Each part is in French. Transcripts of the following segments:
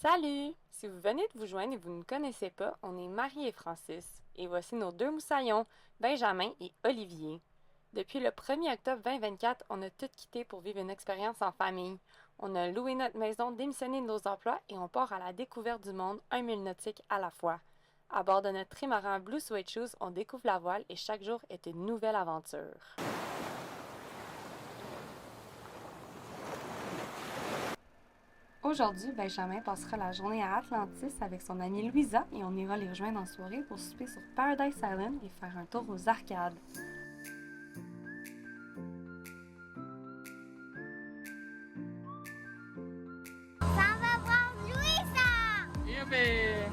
Salut! Si vous venez de vous joindre et vous ne nous connaissez pas, on est Marie et Francis. Et voici nos deux moussaillons, Benjamin et Olivier. Depuis le 1er octobre 2024, on a tout quitté pour vivre une expérience en famille. On a loué notre maison, démissionné de nos emplois et on part à la découverte du monde, un mille nautiques à la fois. À bord de notre trimaran Blue Suede Shoes, on découvre la voile et chaque jour est une nouvelle aventure. Aujourd'hui, Benjamin passera la journée à Atlantis avec son amie Louisa et on ira les rejoindre en soirée pour souper sur Paradise Island et faire un tour aux arcades. Ça va voir Louisa! Youpi!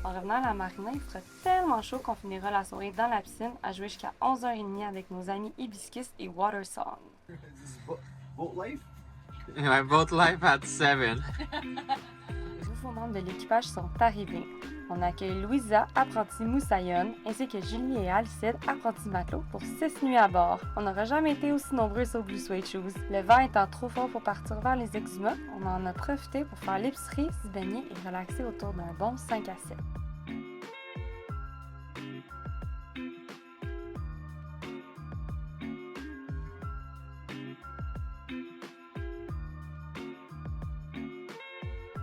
En revenant à la marina, il fera tellement chaud qu'on finira la soirée dans la piscine à jouer jusqu'à 11h30 avec nos amis Hibiscus et Water Song. This is boat life? My boat life at 7. Les nouveaux membres de l'équipage sont arrivés. On accueille Louisa, apprentie moussaillonne, ainsi que Julie et Alicide, apprentis matelots, pour 6 nuits à bord. On n'aura jamais été aussi nombreux sur Blue Suede Shoes. Le vent étant trop fort pour partir vers les exhumas, on en a profité pour faire l'épicerie, se baigner et relaxer autour d'un bon 5 à 7.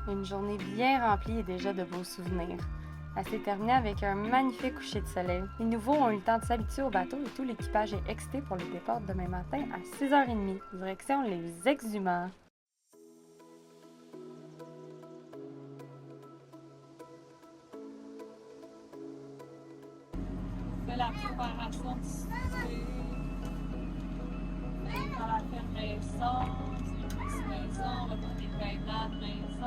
Une journée bien remplie et déjà de beaux souvenirs. Elle s'est terminée avec un magnifique coucher de soleil. Les nouveaux ont eu le temps de s'habituer au bateau et tout l'équipage est excité pour le départ demain matin à 6h30, direction les exhumants. Fait la préparation du souper, dans la ferme maison, c'est une petite maison, on va prendre des paiements de maison. Ça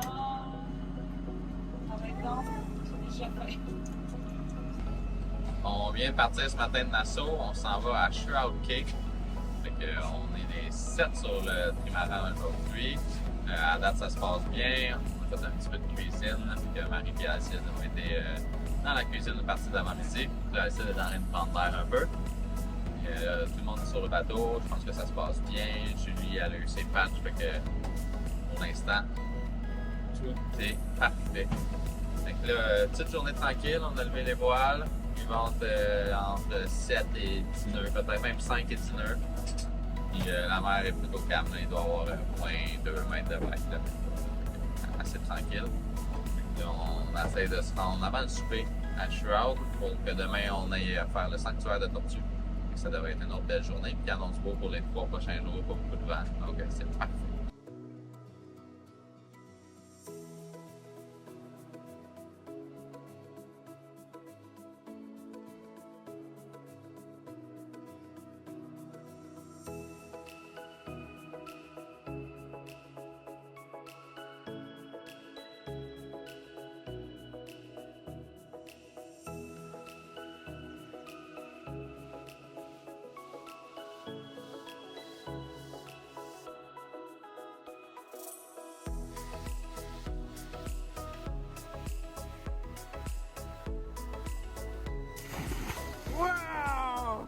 va être long, j'ai déjà fait. On vient de partir ce matin de Nassau, on s'en va à Shroud Cay. Fait que, on est les 7 sur le trimaran aujourd'hui. À date, ça se passe bien. On a fait un petit peu de cuisine. Fait que Marie et Alcide ont été dans la cuisine une partie d'avant-midi. Alcide est en train de prendre l'air un peu. Tout le monde est sur le bateau. Je pense que ça se passe bien. Julie, elle a eu ses patchs. Fait que, pour l'instant, tout est parfait. Fait que là, petite journée tranquille, on a levé les voiles. Ils vendent entre 7 et 10 nœuds, peut-être même 5 et 10 nœuds. Puis la mer est plutôt calme, là. Il doit y avoir moins 2 mètres de vague. Là. Assez tranquille. Là, on essaie de se rendre avant le souper à Shroud pour que demain on aille faire le sanctuaire de tortues. Ça devrait être une autre belle journée. Puis il annonce beau pour les 3 prochains jours, pas beaucoup de vent. Donc c'est parfait. Wow!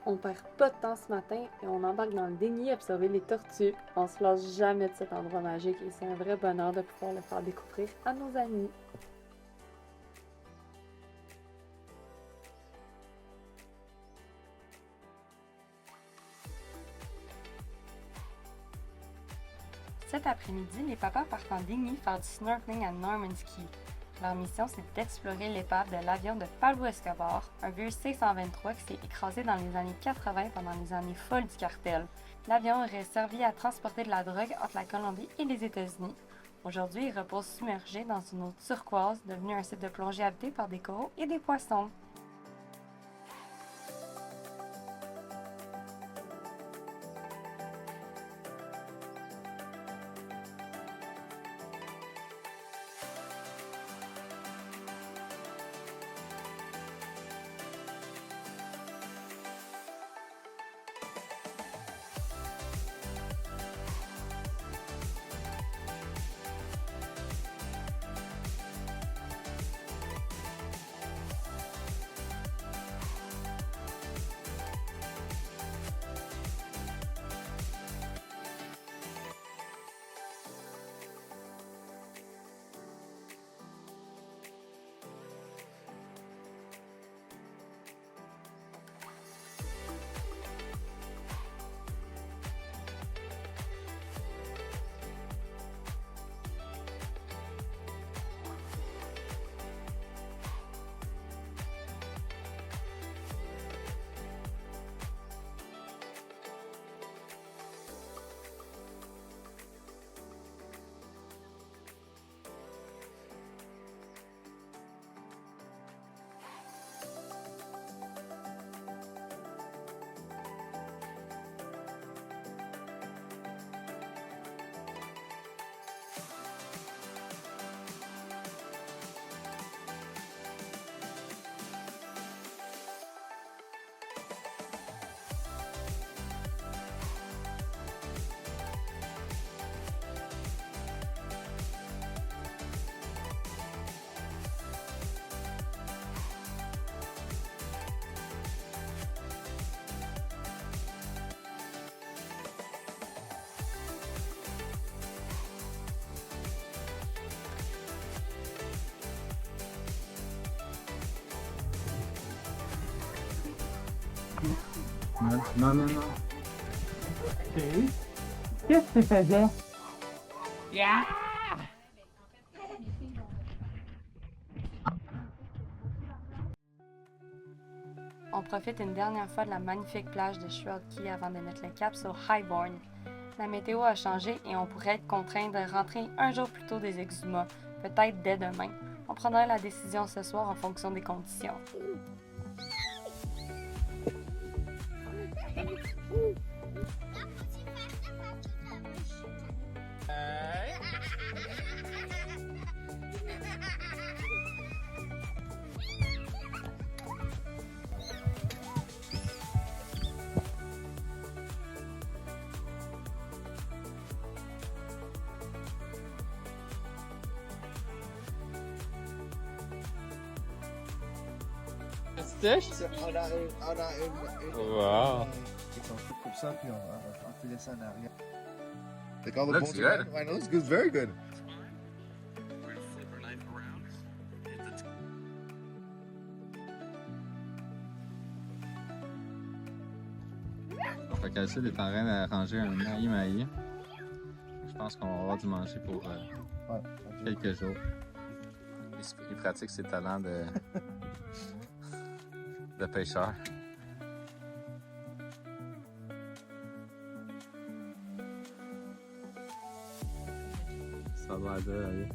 On perd pas de temps ce matin et on embarque dans le déni à observer les tortues. On se lasse jamais de cet endroit magique et c'est un vrai bonheur de pouvoir le faire découvrir à nos amis. Cet après-midi, les papas partent en Digny faire du snorkeling à Norman's Key. Leur mission, c'est d'explorer l'épave de l'avion de Pablo Escobar, un vieux C-123 qui s'est écrasé dans les années 80 pendant les années folles du cartel. L'avion aurait servi à transporter de la drogue entre la Colombie et les États-Unis. Aujourd'hui, il repose submergé dans une eau turquoise, devenue un site de plongée habité par des coraux et des poissons. Non, non, non. Qu'est-ce que tu faisais? On profite une dernière fois de la magnifique plage de Shroud Key avant de mettre le cap sur Highbourne. La météo a changé et on pourrait être contraint de rentrer un jour plus tôt des Exumas, peut-être dès demain. On prendra la décision ce soir en fonction des conditions. Wow. Ils sont tout comme ça, puis on fait laisser en arrière. Like all the Looks bones good. are right. Looks good. Very good. Fait qu'Alcide est en train d'arranger un maï-maï. Je pense qu'on va avoir du manger pour Ouais. quelques jours. Il pratique ses talents de pêcheur. Ça doit être aller.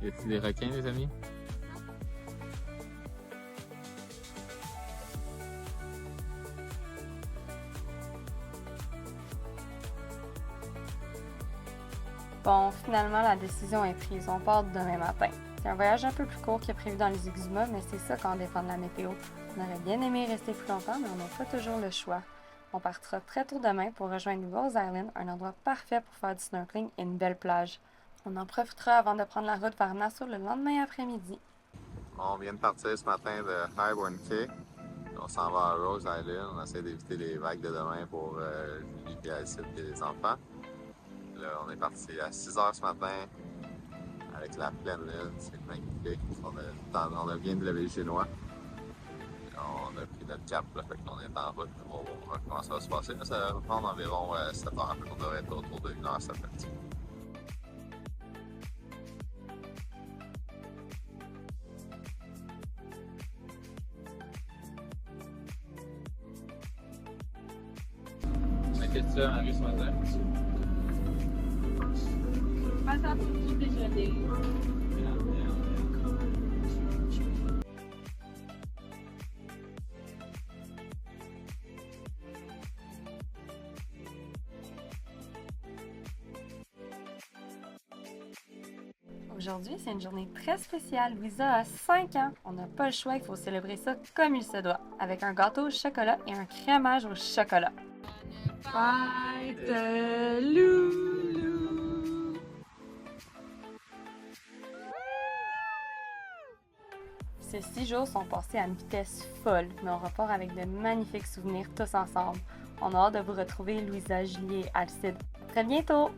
Y a-t-il des requins, les amis? Bon, finalement, la décision est prise. On part demain matin. C'est un voyage un peu plus court que prévu dans les Exumas, mais c'est ça quand on dépend de la météo. On aurait bien aimé rester plus longtemps, mais on n'a pas toujours le choix. On partira très tôt demain pour rejoindre Rose Island, un endroit parfait pour faire du snorkeling et une belle plage. On en profitera avant de prendre la route vers Nassau le lendemain après-midi. On vient de partir ce matin de Highbourne Key. On s'en va à Rose Island. On essaie d'éviter les vagues de demain pour Julie, Alcide et les enfants. Là, on est parti à 6 h ce matin. avec la pleine lune, c'est magnifique. On vient de lever le chinois. On a pris notre cap, là, fait qu'on est en route. On va voir comment ça va se passer. Ça va prendre environ 7 heures. On devrait être autour de 1 heure cette partie. Qu'est-ce que tu as, Marie, ce matin? Matin pour tout déjeuner. Aujourd'hui, c'est une journée très spéciale. Louisa a 5 ans. On n'a pas le choix, il faut célébrer ça comme il se doit, avec un gâteau au chocolat et un crémage au chocolat. Fête Loulou! Ces 6 jours sont passés à une vitesse folle, mais on repart avec de magnifiques souvenirs tous ensemble. On a hâte de vous retrouver, Louisa, Julie et Alcide. À très bientôt!